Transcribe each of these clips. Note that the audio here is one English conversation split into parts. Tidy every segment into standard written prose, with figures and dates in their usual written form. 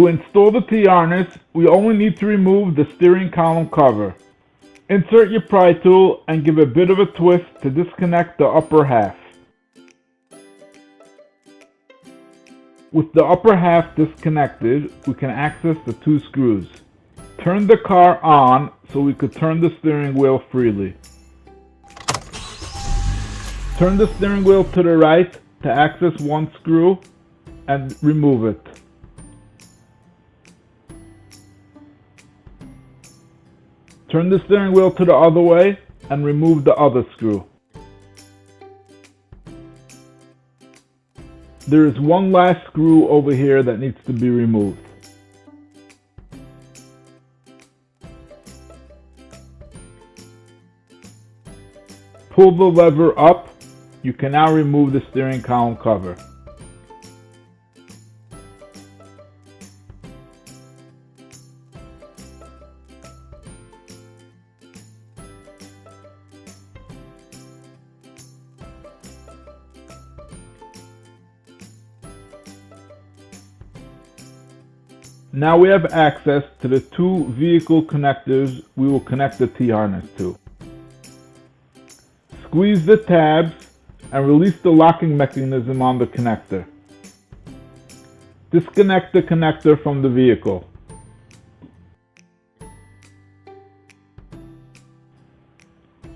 To install the T-harness, we only need to remove the steering column cover. Insert your pry tool and give a bit of a twist to disconnect the upper half. With the upper half disconnected, we can access the two screws. Turn the car on so we could turn the steering wheel freely. Turn the steering wheel to the right to access one screw and remove it. Turn the steering wheel to the other way and remove the other screw. There is one last screw over here that needs to be removed. Pull the lever up. You can now remove the steering column cover. Now we have access to the two vehicle connectors we will connect the T-harness to. Squeeze the tabs and release the locking mechanism on the connector. Disconnect the connector from the vehicle.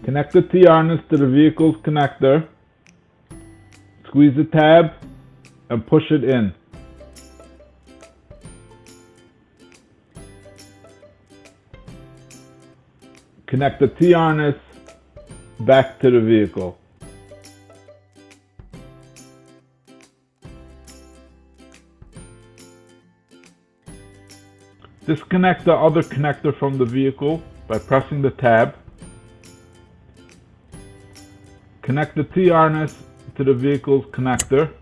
Connect the T-harness to the vehicle's connector. Squeeze the tab and push it in. Connect the T-harness back to the vehicle. Disconnect the other connector from the vehicle by pressing the tab. Connect the T-harness to the vehicle's connector.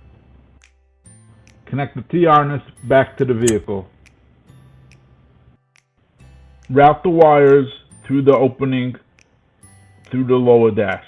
Connect the T-harness back to the vehicle. Route the wires through the opening through the lower dash.